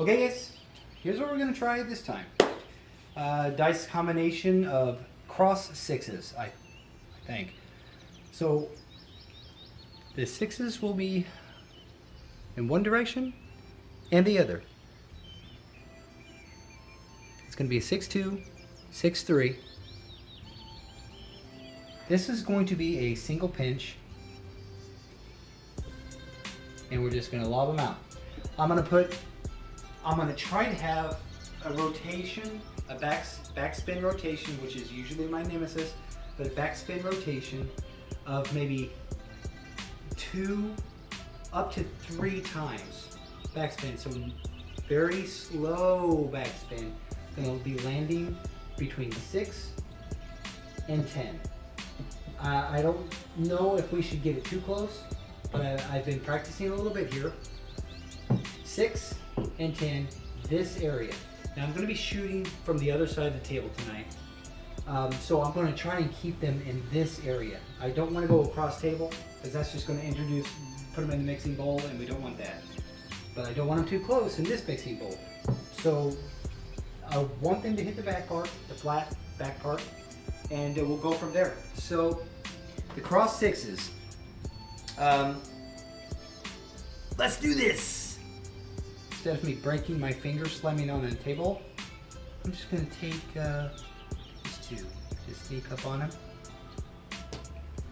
Okay guys, here's what we're going to try this time. Dice combination of cross sixes, I think. So the sixes will be in one direction and the other. It's going to be a 6-2, 6-3. This is going to be a single pinch, and we're just going to lob them out. I'm going to try to have a rotation, a backspin rotation, which is usually my nemesis, but a backspin rotation of maybe 2 up to 3 times backspin. So very slow backspin. Going to be landing between 6 and 10. I don't know if we should get it too close, but I've been practicing a little bit here. 6 and 10, this area. Now I'm going to be shooting from the other side of the table tonight. So I'm going to try and keep them in this area. I don't want to go across table because that's just going to put them in the mixing bowl, and we don't want that. But I don't want them too close in this mixing bowl. So I want them to hit the back part, the flat back part, and we'll go from there. So the cross sixes. Let's do this. Instead of me breaking my fingers slamming on the table, I'm just going to take these 2. Just sneak up on him.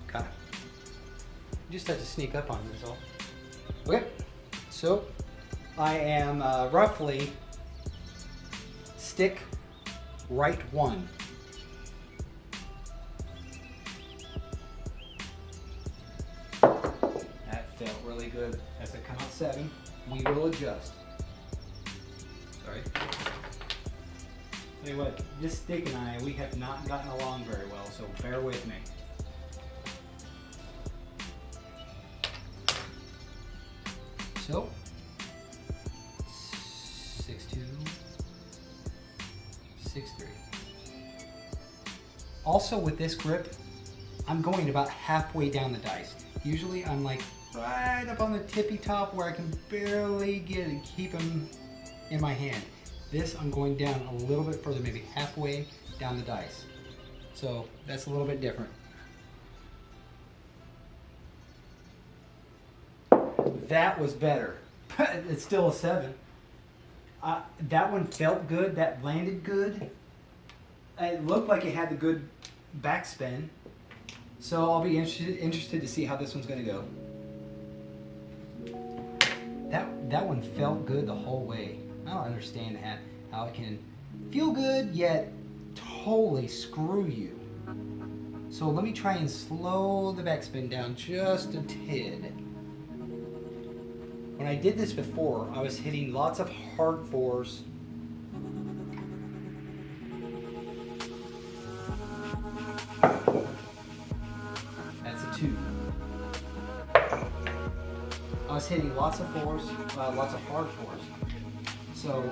Got him. You just have to sneak up on him, that's all. Okay, so I am roughly stick right 1. That felt really good. As I come out 7, we will adjust. Sorry. Tell you what, this stick and I, we have not gotten along very well, so bear with me. So, 6-2, 6-3. Also with this grip, I'm going about halfway down the dice. Usually I'm like right up on the tippy top where I can barely keep them in my hand. This I'm going down a little bit further, maybe halfway down the dice. So that's a little bit different. That was better. It's still a 7. That one felt good. That landed good. It looked like it had the good backspin. So I'll be interested to see how this one's going to go. That one felt good the whole way. I don't understand how it can feel good yet totally screw you. So let me try and slow the backspin down just a tid. When I did this before, I was hitting lots of hard 4s. That's a 2. I was hitting lots of 4s, lots of hard 4s. So,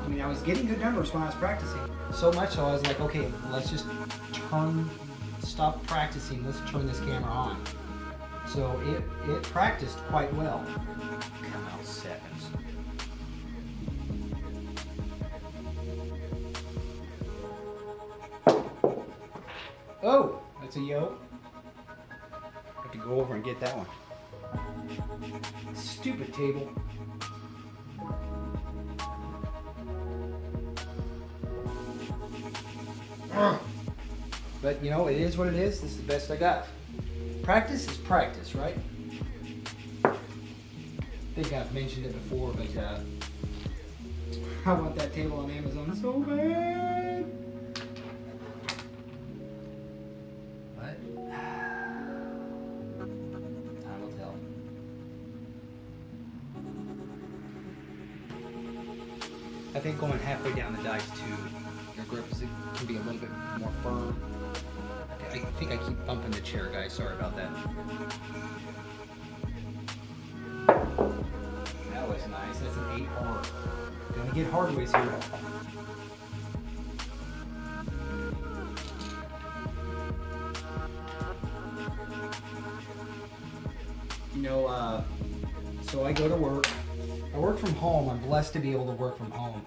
I mean, I was getting good numbers when I was practicing. So much so I was like, okay, let's just stop practicing, let's turn this camera on. So it practiced quite well. Come out 7s. Oh, that's a yo. I have to go over and get that one. Stupid table. But you know, it is what it is. This is the best I got. Practice is practice, right? I think I've mentioned it before, but I want that table on Amazon so bad. But time will tell. I think going halfway down the dice too, your grip can be a little bit more firm. I think I keep bumping the chair, guys. Sorry about that. That was nice. That's an 8 hard. Gonna get hard ways here. You know, so I go to work I work from home. I'm blessed to be able to work from home,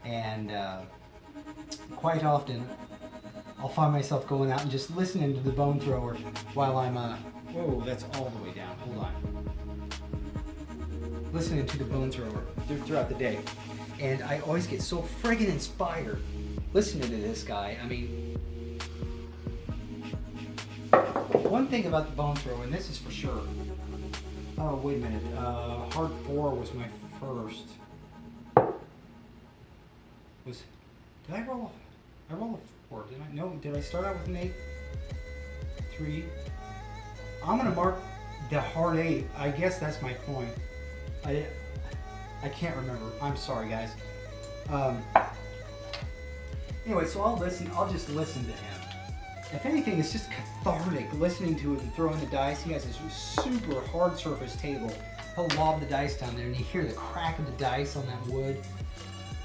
and quite often I'll find myself going out and just listening to the bone thrower while I'm whoa, that's all the way down. Hold on. Listening to the bone thrower throughout the day, and I always get so friggin' inspired listening to this guy. I mean, one thing about the bone thrower, and this is for sure. Oh, wait a minute. Hard 4 was my first. Did I roll a 4? Did I? No, did I start out with an 8? 3. I'm gonna mark the hard 8. I guess that's my point. I can't remember. I'm sorry, guys. Anyway, so I'll just listen to him. If anything, it's just cathartic listening to it and throwing the dice. He has this super hard surface table. He'll lob the dice down there and you hear the crack of the dice on that wood.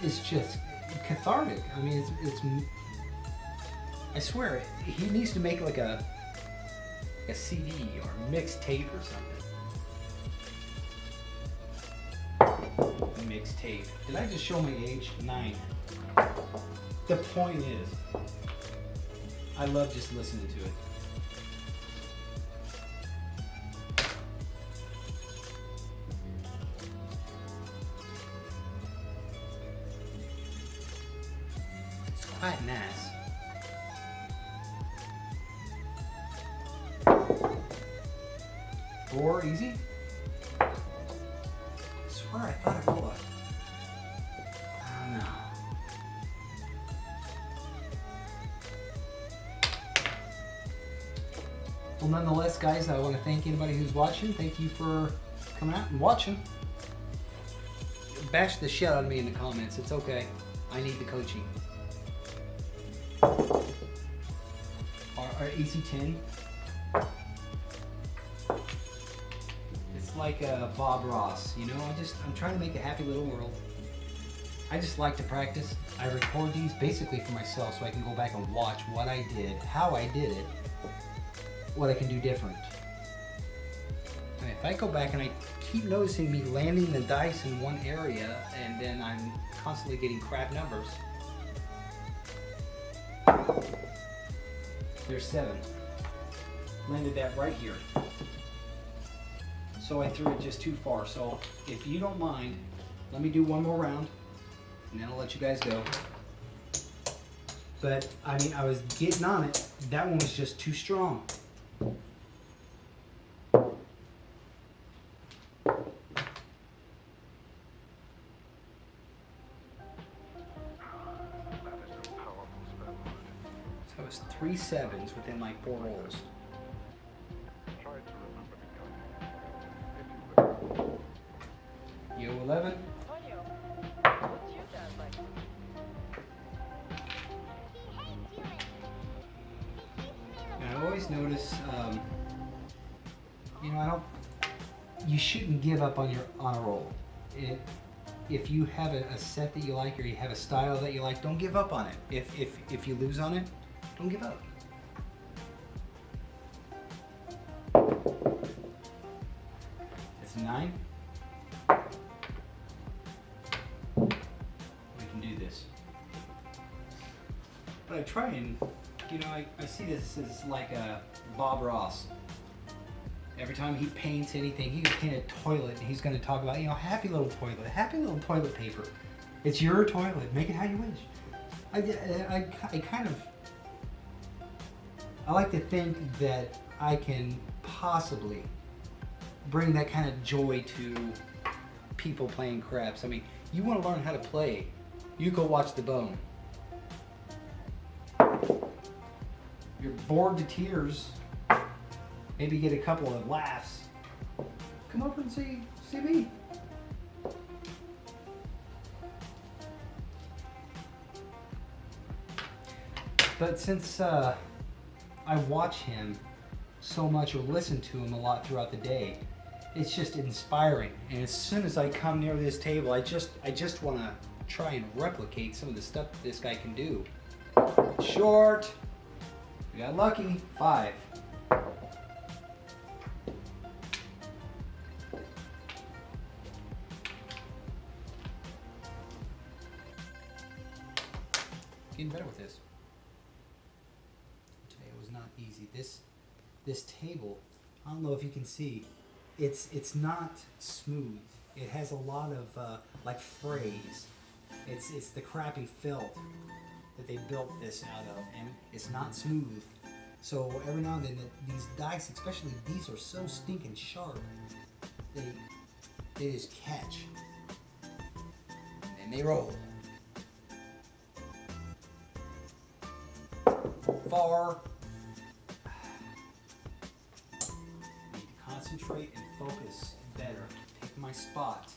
It's just cathartic. I mean, it's I swear, he needs to make like a CD or a mixtape or something. A mixtape. Did I just show my age? 9. The point is, I love just listening to it. It's quite nice. Four, easy. I swear I thought I rolled a... I don't know. Well, nonetheless, guys, I want to thank anybody who's watching. Thank you for coming out and watching. Bash the shit out of me in the comments. It's okay. I need the coaching. Our AC-10. It's like Bob Ross, you know. I'm trying to make a happy little world. I just like to practice. I record these basically for myself so I can go back and watch what I did, how I did it, what I can do different. And if I go back and I keep noticing me landing the dice in one area and then I'm constantly getting crap numbers. There's 7. Landed that right here. So I threw it just too far. So if you don't mind, let me do one more round and then I'll let you guys go. But I mean, I was getting on it. That one was just too strong. So it was 3 7s within like 4 rolls. Yo, 11. And I always notice, you know, you shouldn't give up on a roll. If you have a set that you like or you have a style that you like, don't give up on it. If you lose on it, don't give up. It's 9. We can do this. But I try and, you know, I see this as like a Bob Ross. Every time he paints anything, he can paint a toilet and he's going to talk about, you know, happy little toilet paper. It's your toilet. Make it how you wish. I like to think that I can possibly bring that kind of joy to people playing craps. I mean, you want to learn how to play, you go watch The Bone. You're bored to tears, maybe get a couple of laughs. Come over and see me. But since I watch him so much or listen to him a lot throughout the day, it's just inspiring. And as soon as I come near this table, I just want to try and replicate some of the stuff that this guy can do. Short. We got lucky. 5. better with this. Today it was not easy. This table, I don't know if you can see, it's not smooth. It has a lot of like frays. It's the crappy felt that they built this out of, and it's not smooth. So every now and then, these dice, especially these, are so stinking sharp. They just catch, and they roll. Far. Need to concentrate and focus better. Pick my spot.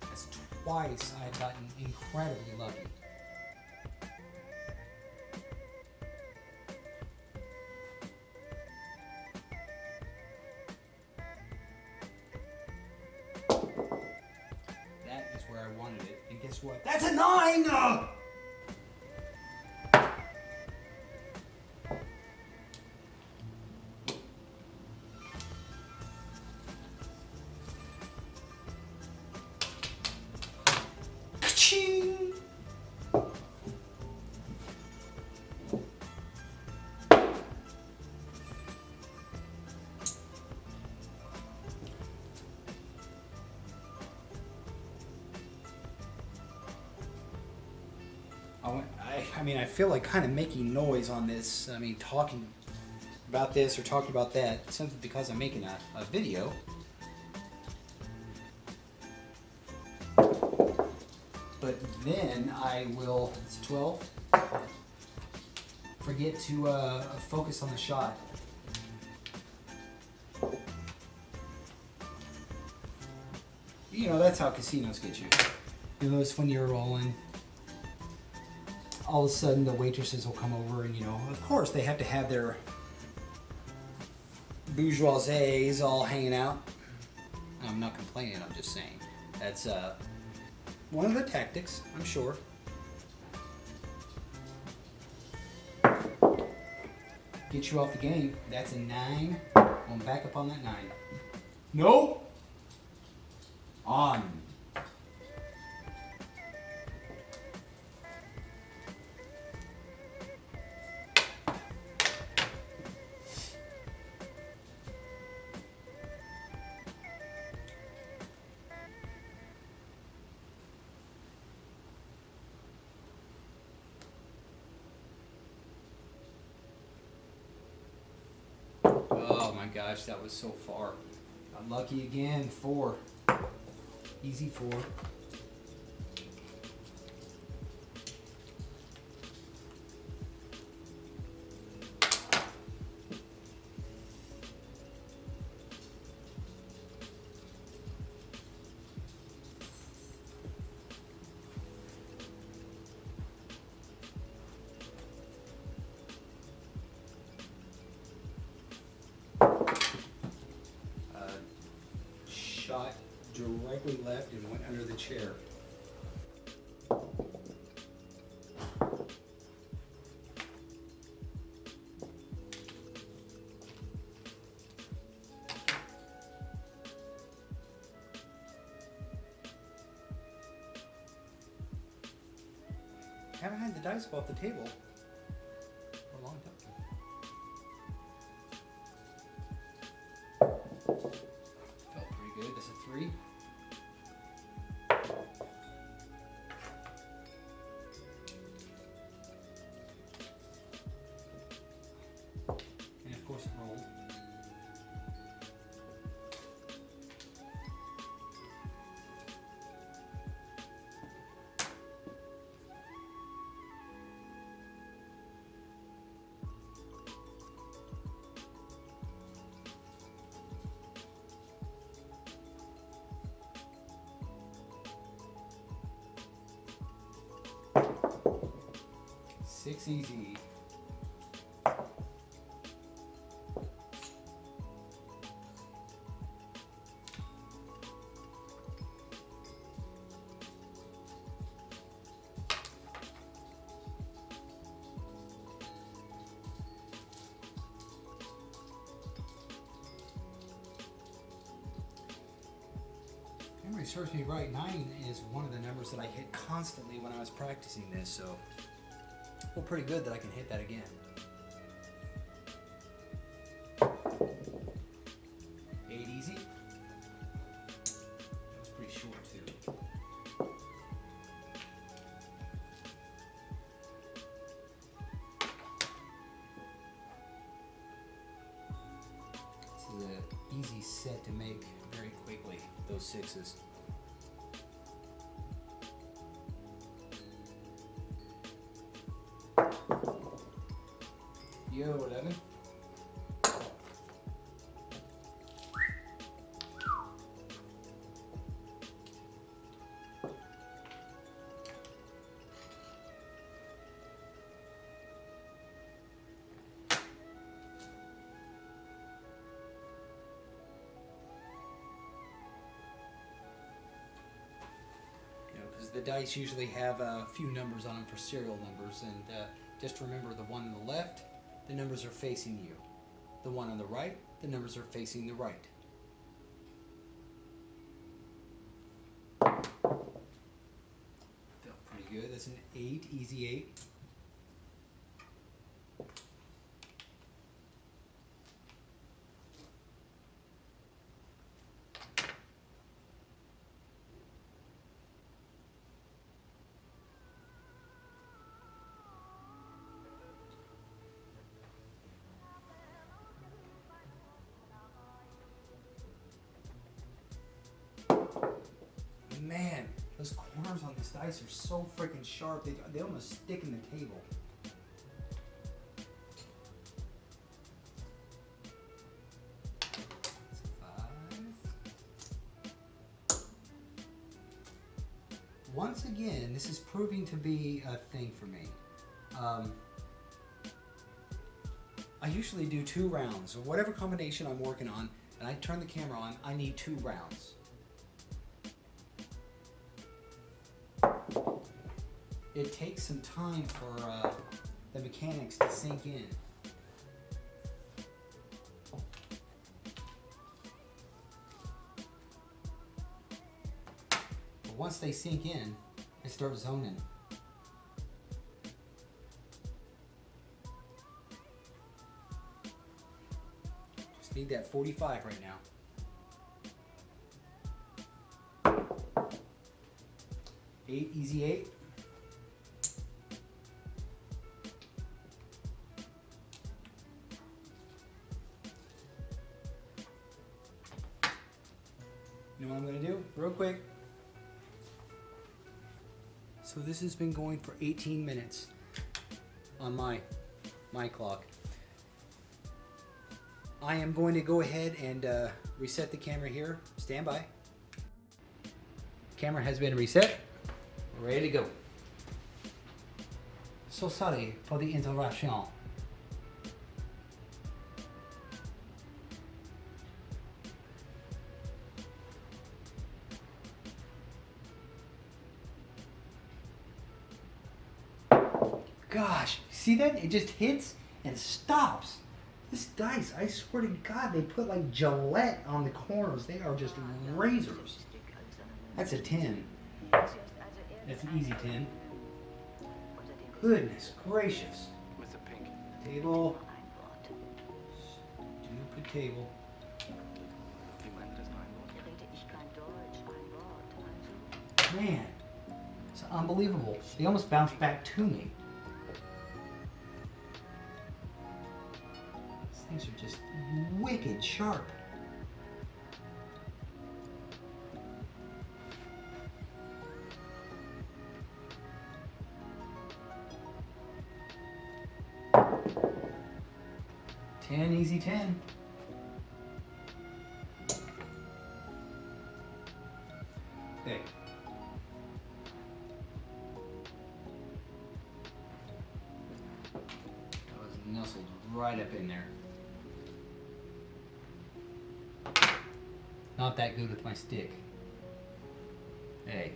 That's twice I've gotten incredibly lucky. That is where I wanted it. And guess what? That's a 9! Ka-ching! I mean, I feel like kind of making noise on this. I mean, talking about this or talking about that, simply because I'm making a video. But then I will, it's 12, forget to focus on the shot. You know, that's how casinos get you. You notice when you're rolling, all of a sudden the waitresses will come over and, you know, of course they have to have their bourgeoisies all hanging out. I'm not complaining, I'm just saying. That's one of the tactics, I'm sure. Get you off the game. That's a 9. I'm back up on that 9. No! On. Oh my gosh, that was so far. Unlucky again. 4. Easy 4. Shot directly left and went under the chair. Haven't had the dice fall off the table for a long time. Felt pretty good. That's a 3. And of course it rolled. Six easy. Memory serves me right, 9 is one of the numbers that I hit constantly when I was practicing this, so I feel pretty good that I can hit that again. 8 easy. That was pretty short too. This is an easy set to make very quickly, those 6s. Yo, 11. Because the dice usually have a few numbers on them for serial numbers, and just remember the one on the left, the numbers are facing you. The one on the right, the numbers are facing the right. Felt pretty good. That's an 8, easy 8. Man, those corners on this dice are so freaking sharp. They almost stick in the table. That's a 5. Once again, this is proving to be a thing for me. I usually do 2 rounds, or whatever combination I'm working on, and I turn the camera on, I need 2 rounds. It takes some time for the mechanics to sink in. But once they sink in, I start zoning. Just need that 45 right now. 8, easy 8. You know what I'm going to do? Real quick. So this has been going for 18 minutes on my clock. I am going to go ahead and reset the camera here. Stand by. Camera has been reset. We're ready to go. So sorry for the interruption. Gosh, see that? It just hits and stops. This dice, I swear to God, they put like Gillette on the corners. They are just razors. That's a 10. That's an easy 10. Goodness gracious. With the pink. Table. Stupid table. Man, it's unbelievable. They almost bounced back to me. These things are just wicked sharp. Ten, easy 10. Okay. That was nestled right up in there. Not that good with my stick. Hey.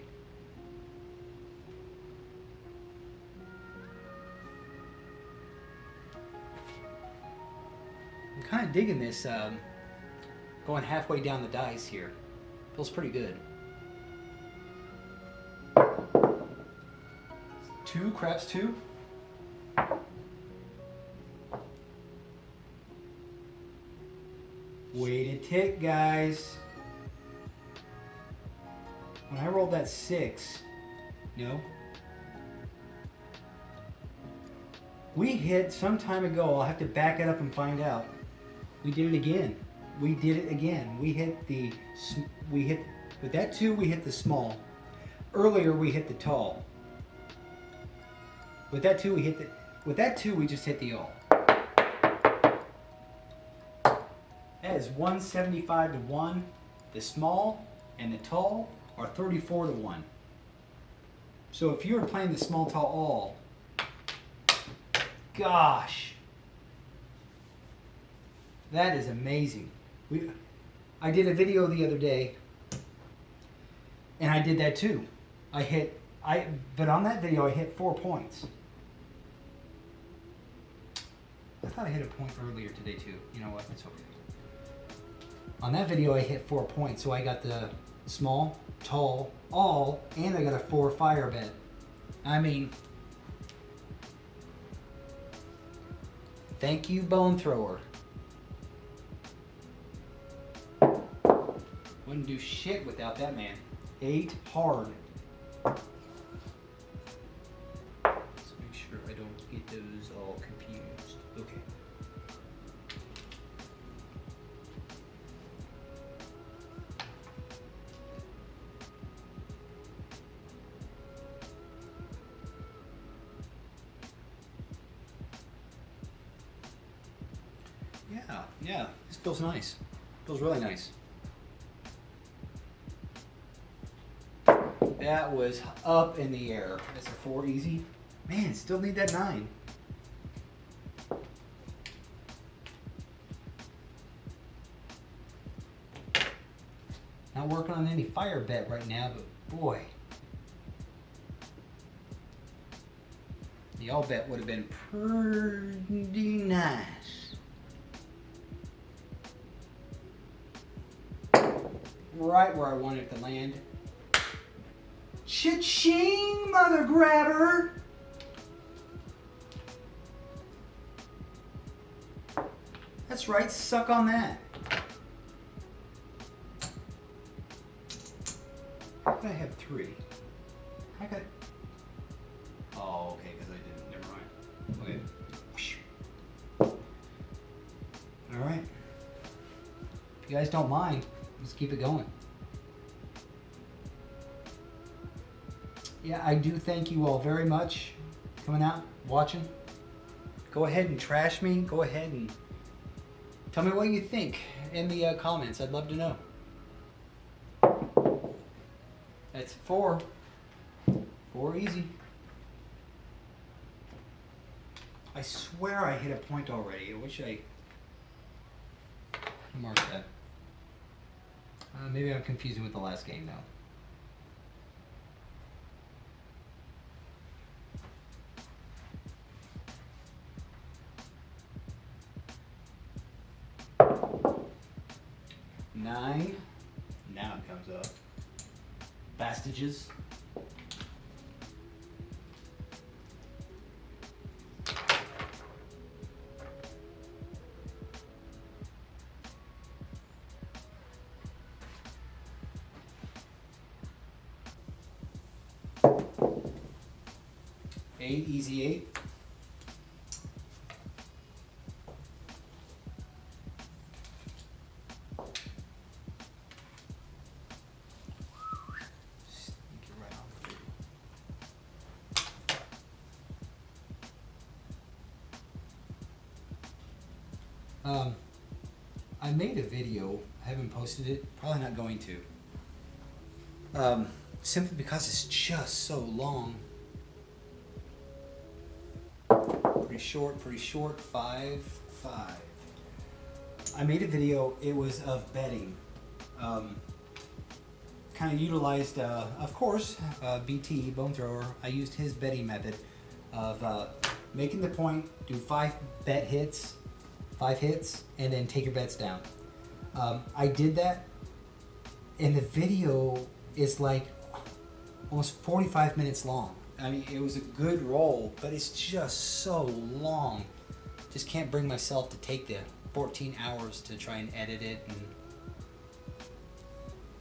I'm kind of digging this, going halfway down the dice here. Feels pretty good. Craps 2. Wait a tick, guys. When I rolled that 6, no. We hit some time ago, I'll have to back it up and find out. We did it again. We did it again. We hit, with that 2, we hit the small. Earlier, we hit the tall. With that 2, we just hit the all. That is 175 to 1. The small and the tall are 34 to 1. So if you were playing the small tall all, gosh, that is amazing. I did a video the other day, and I did that too. But on that video I hit 4 points. I thought I hit a point earlier today too. You know what? It's okay. On that video I hit 4 points, so I got the small, tall, all, and I got a 4 fire bet. I mean, thank you, Bone Thrower. Wouldn't do shit without that man. 8 hard. Let's make sure I don't get those all confused. Okay. Yeah, this feels nice. Feels really nice. That was up in the air. That's a 4 easy. Man, still need that 9. Not working on any fire bet right now, but boy. The all bet would have been pretty nice. Right where I wanted it to land. Cha-ching, mother grabber! That's right, suck on that. How could I have 3? How could I... Oh, okay, because I didn't. Never mind. Okay. Alright. If you guys don't mind, let's keep it going. Yeah, I do thank you all very much coming out, watching. Go ahead and trash me. Go ahead and tell me what you think in the comments. I'd love to know. That's 4. 4 easy. I swear I hit a point already. I wish I marked that. Maybe I'm confusing with the last game now. Nine. Now it comes up. Bastages. Eight, easy 8. I made a video, I haven't posted it, probably not going to. Simply because it's just so long. Pretty short, 5, 5. I made a video, it was of betting. Kind of utilized, of course, BT, Bone Thrower. I used his betting method of making the point, do 5 bet hits, 5 hits, and then take your bets down. I did that, and the video is like almost 45 minutes long. I mean, it was a good roll, but it's just so long. Just can't bring myself to take the 14 hours to try and edit it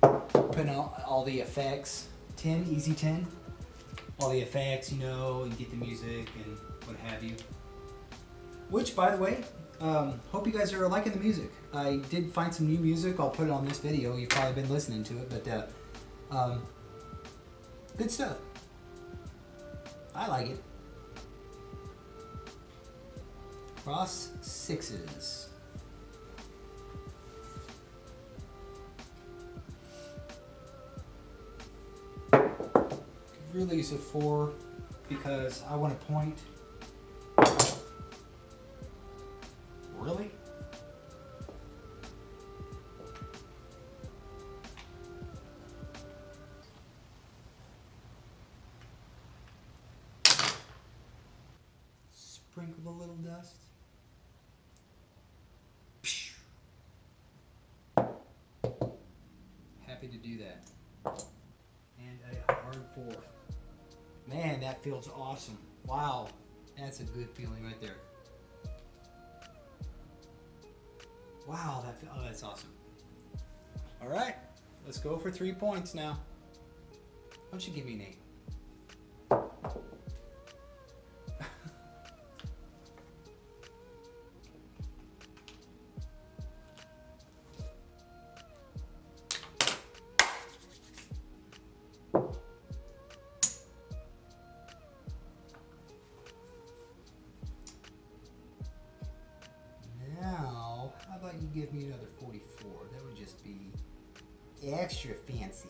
and put in all the effects. 10, easy 10. All the effects, you know, and get the music and what have you. Which, by the way, hope you guys are liking the music. I did find some new music. I'll put it on this video. You've probably been listening to it, but good stuff. I like it. Cross sixes. Could really use a 4 because I want to point. Really? Sprinkle a little dust. Happy to do that. And a hard 4. Man, that feels awesome. Wow, that's a good feeling right there. Wow, oh, that's awesome. All right, let's go for 3 points now. Why don't you give me an 8? Now, how about you give me another 44? That would just be extra fancy.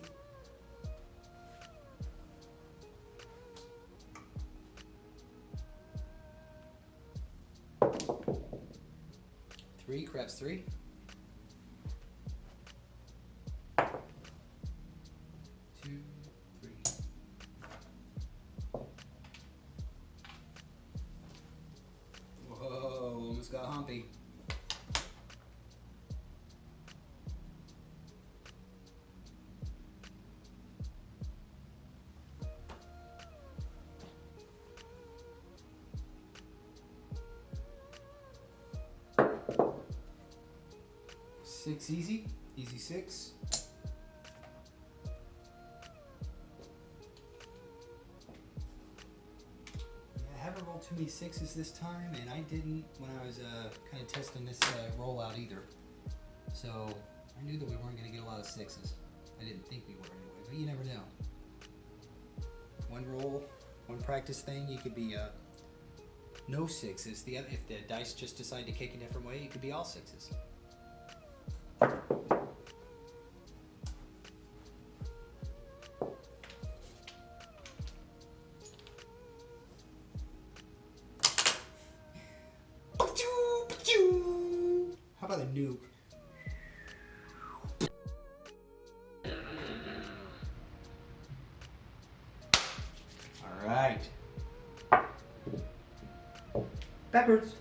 Three, craps 3. 2, 3. Whoa, almost got humpy. Six easy, easy 6. Yeah, I haven't rolled too many 6s this time, and I didn't when I was kind of testing this rollout either. So I knew that we weren't going to get a lot of 6s. I didn't think we were anyway, but you never know. One roll, one practice thing, you could be no 6s. If the dice just decide to kick a different way, it could be all 6s. How about a nuke? All right. Backwards.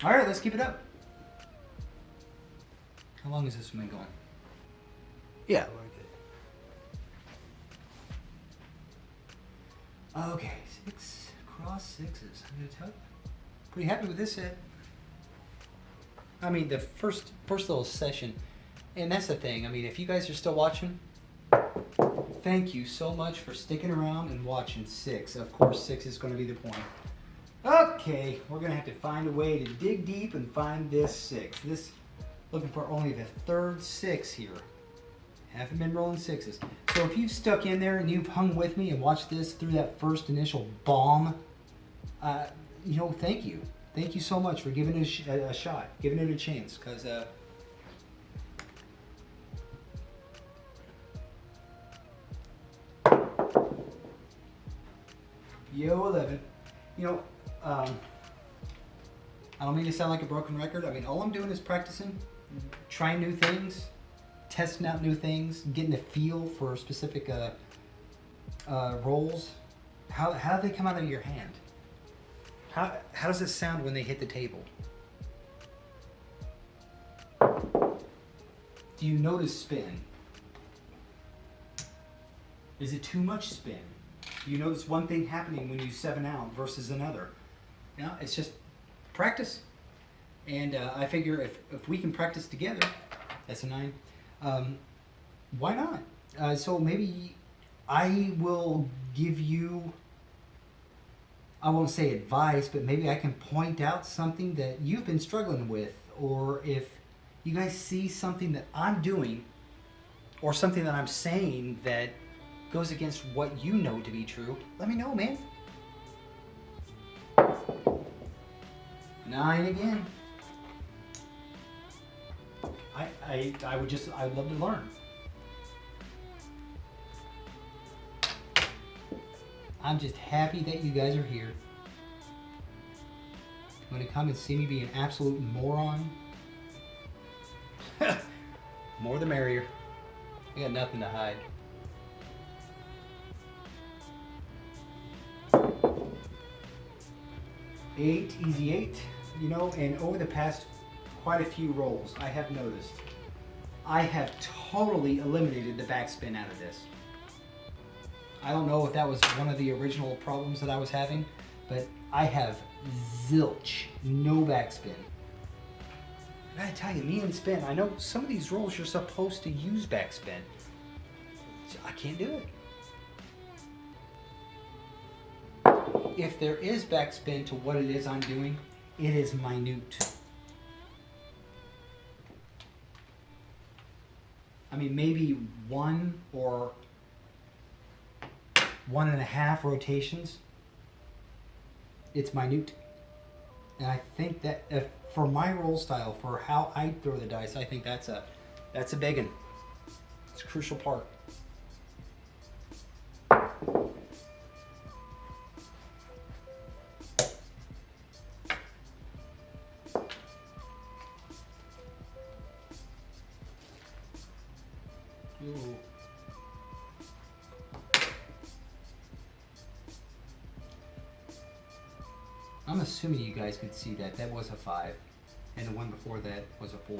All right, let's keep it up. How long is this one going? Yeah, we're good. Okay, 6 cross 6s. I'm gonna tell you. Pretty happy with this set. I mean, the first little session, and that's the thing. I mean, if you guys are still watching, thank you so much for sticking around and watching 6. Of course, 6 is going to be the point. Okay, we're going to have to find a way to dig deep and find this 6. This, looking for only the 3rd 6 here. Haven't been rolling 6s. So if you've stuck in there and you've hung with me and watched this through that first initial bomb, you know, thank you. Thank you so much for giving it a shot, giving it a chance, because Yo 11. You know, I don't mean to sound like a broken record. I mean, all I'm doing is practicing, trying new things, testing out new things, getting a feel for specific rolls. How do they come out of your hand? How does it sound when they hit the table? Do you notice spin? Is it too much spin? You notice one thing happening when you 7 out versus another. You know, it's just practice. And I figure if we can practice together, that's a 9. Why not? So maybe I will give you, I won't say advice, but maybe I can point out something that you've been struggling with, or if you guys see something that I'm doing or something that I'm saying that goes against what you know to be true, let me know, man. 9 again. I'd love to learn. I'm just happy that you guys are here. You want to come and see me be an absolute moron? More the merrier. I got nothing to hide. Eight, easy 8. You know, and over the past quite a few rolls, I have noticed I have totally eliminated the backspin out of this. I don't know if that was one of the original problems that I was having, but I have zilch, no backspin. I gotta tell you, me and spin, I know some of these rolls you're supposed to use backspin. I can't do it. If there is backspin to what it is I'm doing, it is minute. I mean, maybe 1 or 1.5 rotations. It's minute. And I think that if, for my roll style, for how I throw the dice, I think that's a big one. It's a crucial part. Ooh. I'm assuming you guys could see that. That was a 5. And the one before that was a 4.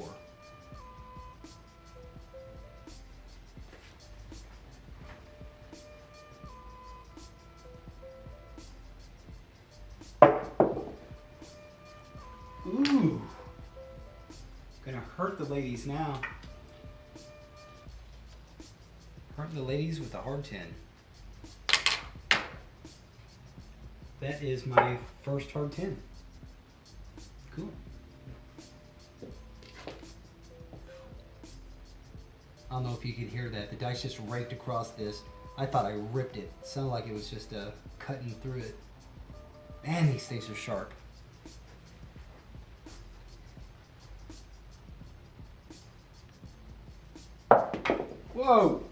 Ooh. Gonna hurt the ladies now. Hurt the ladies with a hard 10. That is my first hard 10. Cool. I don't know if you could hear that. The dice just raked across this. I thought I ripped it. It sounded like it was just cutting through it. Man, these things are sharp. Whoa!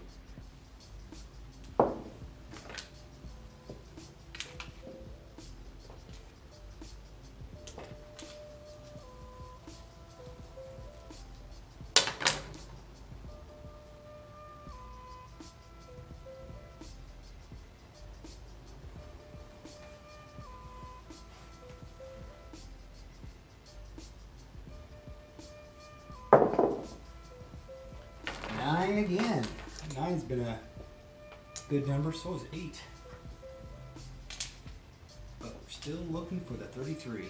Again. 9's been a good number, so is 8. But we're still looking for the 33.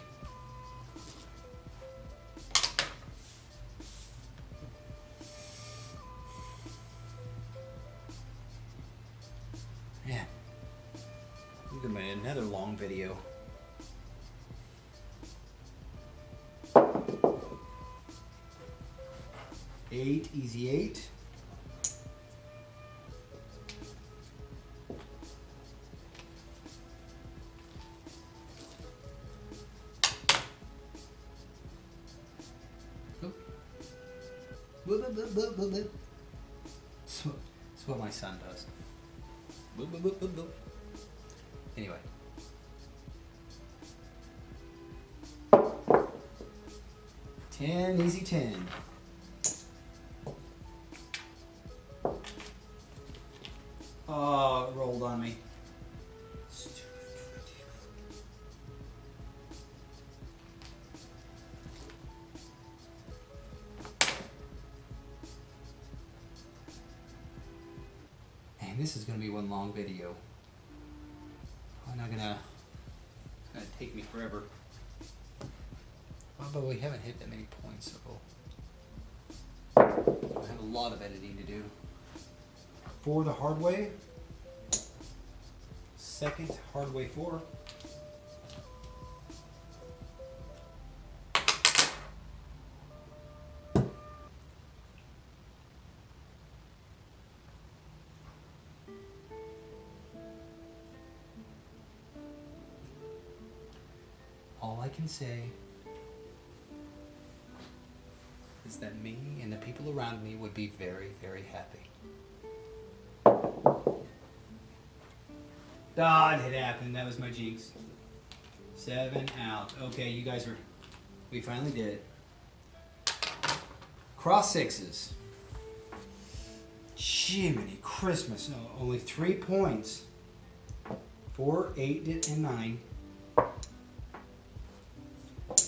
Man, look at me, another long video. Eight, easy 8. That's what my son does. Anyway. Easy 10. Oh, it rolled on me. Man, this is gonna be one long video. I'm not gonna. It's gonna take me forever. Well, but we haven't hit that many points, so I have a lot of editing to do. For the hard way. Second hard way 4. All I can say is that me and the people around me would be very, very happy. Ah, it happened. That was my jinx. 7 out. Okay, you guys are... We finally did it. Cross 6s. Jiminy Christmas. No, only 3 points. 4, 8, and 9.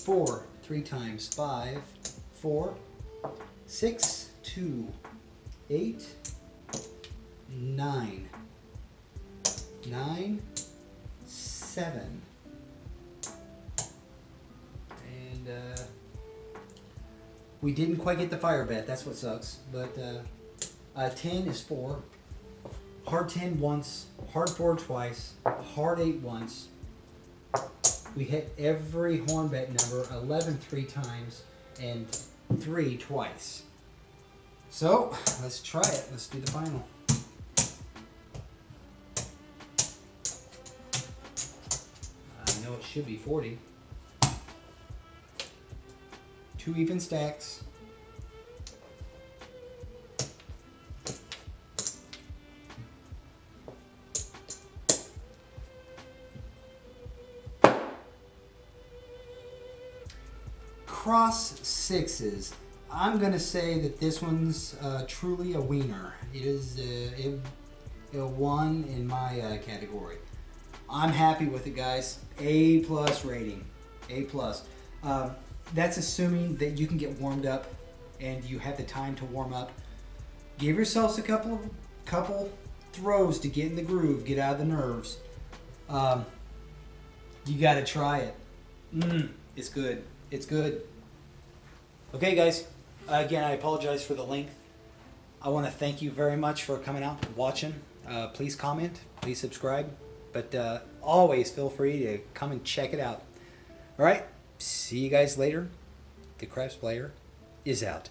4, 3 times 5, 4, 6, 2, 8, 9, 9, 7, and we didn't quite get the fire bet. That's what sucks. But 10 is 4, hard 10 once, hard 4 twice, hard 8 once. We hit every horn bet number, 11 3 times, and 3 twice. So, let's try it. Let's do the final. I know it should be 40. 2 even stacks. Cross 6s. I'm gonna say that this one's truly a wiener. It is it won in my category. I'm happy with it, guys. A+ rating. A+. That's assuming that you can get warmed up and you have the time to warm up. Give yourselves a couple throws to get in the groove, get out of the nerves. You gotta try it. It's good. It's good. Okay, guys. Again, I apologize for the length. I want to thank you very much for coming out and watching. Please comment. Please subscribe. But always feel free to come and check it out. All right. See you guys later. The CrapsPlayer is out.